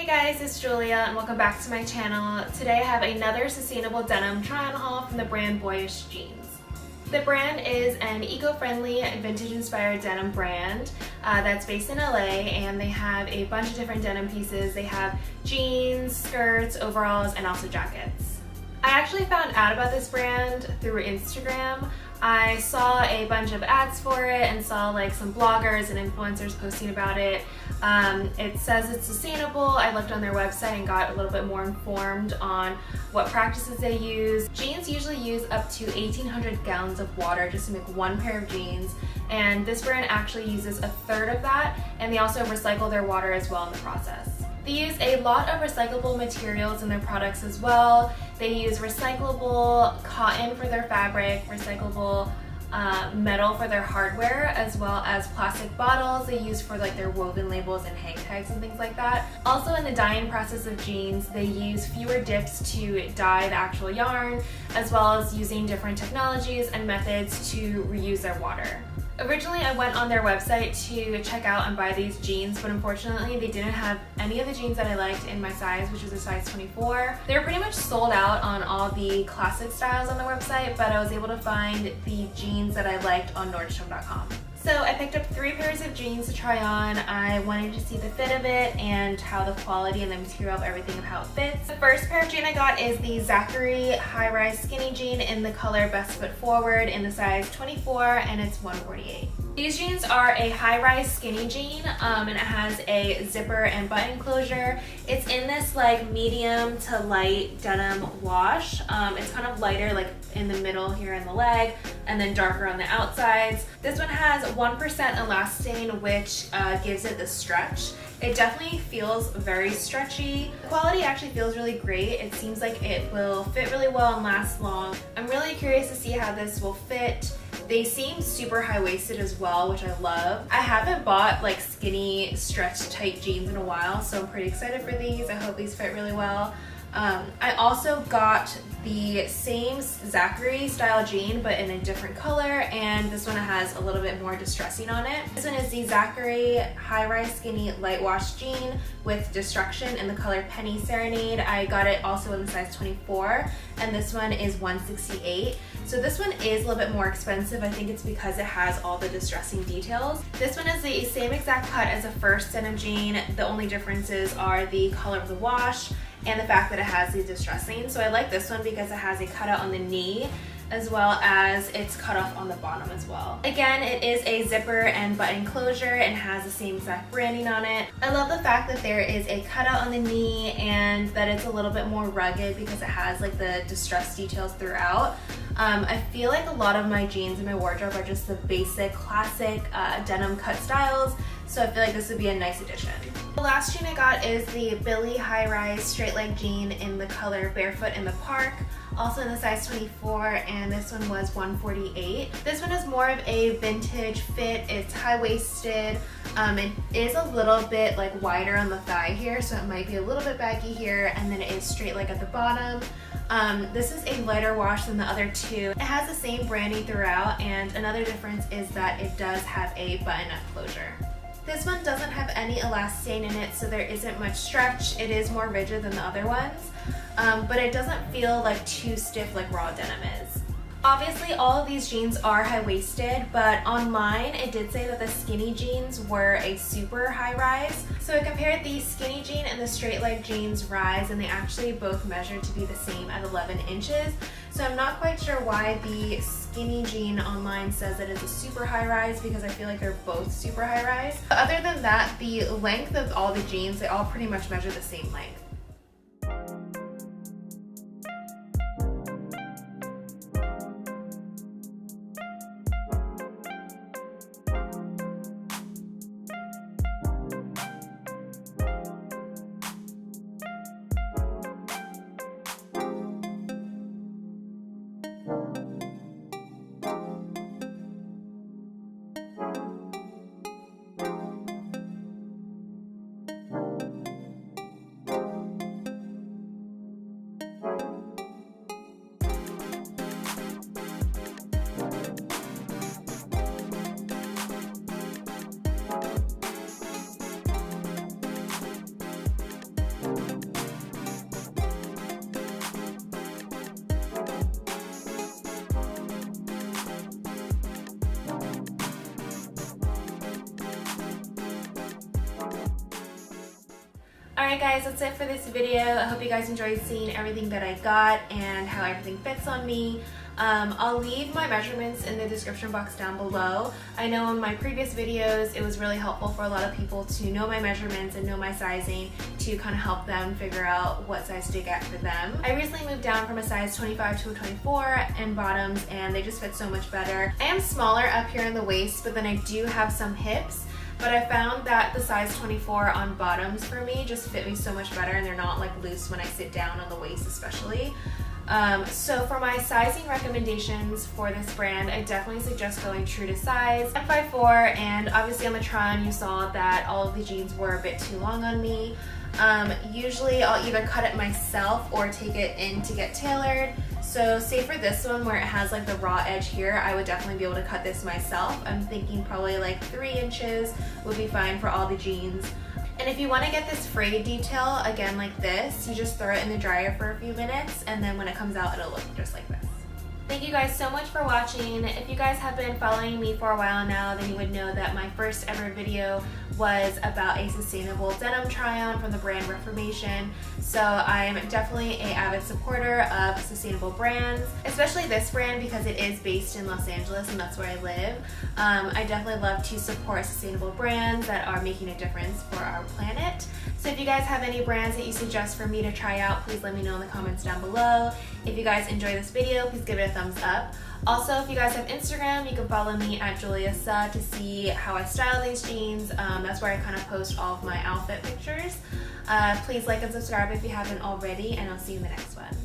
guys, it's Julia and welcome back to my channel. Today I have another sustainable denim try-on haul from the brand Boyish Jeans. The brand is an eco-friendly, vintage-inspired denim brand that's based in LA, and they have a bunch of different denim pieces. They have jeans, skirts, overalls, and also jackets. I actually found out about this brand through Instagram. I saw a bunch of ads for it and saw like some bloggers and influencers posting about it. It says it's sustainable. I looked on their website and got a little bit more informed on what practices they use. Jeans usually use up to 1,800 gallons of water just to make one pair of jeans, and this brand actually uses a third of that, and they also recycle their water as well in the process. They use a lot of recyclable materials in their products as well. They use recyclable cotton for their fabric, recyclable metal for their hardware, as well as plastic bottles they use for like their woven labels and hang tags and things like that. Also, in the dyeing process of jeans, they use fewer dips to dye the actual yarn, as well as using different technologies and methods to reuse their water. Originally, I went on their website to check out and buy these jeans, but unfortunately they didn't have any of the jeans that I liked in my size, which was a size 24. They were pretty much sold out on all the classic styles on the website, but I was able to find the jeans that I liked on Nordstrom.com. So I picked up 3 pairs of jeans to try on. I wanted to see the fit of it and how the quality and the material of everything of how it fits. The first pair of jean I got is the Zachary high-rise skinny jean in the color Best Foot Forward in the size 24, and it's 148. These jeans are a high-rise skinny jean, and it has a zipper and button closure. It's in this like medium to light denim wash. It's kind of lighter like in the middle here in the leg, and then darker on the outsides. This one has 1% elastane, which gives it the stretch. It definitely feels very stretchy. The quality actually feels really great. It seems like it will fit really well and last long. I'm really curious to see how this will fit. They seem super high-waisted as well, which I love. I haven't bought like skinny stretch tight jeans in a while, so I'm pretty excited for these. I hope these fit really well. I also got the same Zachary style jean but in a different color, and this one has a little bit more distressing on it. This one is the Zachary high-rise skinny light wash jean with destruction in the color Penny Serenade. I got it also in the size 24, and this one is 168. So this one is a little bit more expensive. I think it's because it has all the distressing details. This one is the same exact cut as the first denim jean. The only differences are the color of the wash and the fact that it has the distressing. So I like this one because it has a cutout on the knee, as well as it's cut off on the bottom as well. Again, it is a zipper and button closure and has the same exact branding on it. I love the fact that there is a cutout on the knee and that it's a little bit more rugged because it has like the distress details throughout. I feel like a lot of my jeans in my wardrobe are just the basic classic denim cut styles, so I feel like this would be a nice addition. The last jean I got is the Billy high-rise straight leg jean in the color Barefoot in the Park, also in the size 24, and this one was 148. This one is more of a vintage fit. It's high-waisted. It is a little bit like wider on the thigh here, so it might be a little bit baggy here, and then it is straight leg at the bottom. This is a lighter wash than the other two. It has the same branding throughout, and another difference is that it does have a button-up closure. This one doesn't have any elastane in it, so there isn't much stretch. It is more rigid than the other ones, but it doesn't feel like too stiff like raw denim is. Obviously, all of these jeans are high-waisted, but on mine, it did say that the skinny jeans were a super high rise. So I compared the skinny jean and the straight leg jeans rise, and they actually both measured to be the same at 11 inches. So I'm not quite sure why the skinny jean online says that it's a super high rise, because I feel like they're both super high rise. But other than that, the length of all the jeans, they all pretty much measure the same length. Alright guys, that's it for this video. I hope you guys enjoyed seeing everything that I got and how everything fits on me. I'll leave my measurements in the description box down below. I know in my previous videos it was really helpful for a lot of people to know my measurements and know my sizing to kind of help them figure out what size to get for them. I recently moved down from a size 25 to a 24 in bottoms and they just fit so much better. I am smaller up here in the waist, but then I do have some hips. But I found that the size 24 on bottoms for me just fit me so much better, and they're not like loose when I sit down on the waist especially. So for my sizing recommendations for this brand, I definitely suggest going true to size. I'm 5'4", and obviously on the try-on you saw that all of the jeans were a bit too long on me. Usually I'll either cut it myself or take it in to get tailored. So say for this one where it has like the raw edge here, I would definitely be able to cut this myself. I'm thinking probably like 3 inches would be fine for all the jeans. And if you want to get this frayed detail, again like this, you just throw it in the dryer for a few minutes and then when it comes out it'll look just like this. Thank you guys so much for watching. If you guys have been following me for a while now, then you would know that my first ever video was about a sustainable denim try-on from the brand Reformation. So I'm definitely an avid supporter of sustainable brands, especially this brand because it is based in Los Angeles and that's where I live. I definitely love to support sustainable brands that are making a difference for our planet. So if you guys have any brands that you suggest for me to try out, please let me know in the comments down below. If you guys enjoy this video, please give it a thumbs up. Also, if you guys have Instagram, you can follow me at JuliaSUH to see how I style these jeans. That's where I kind of post all of my outfit pictures. Please like and subscribe if you haven't already, and I'll see you in the next one.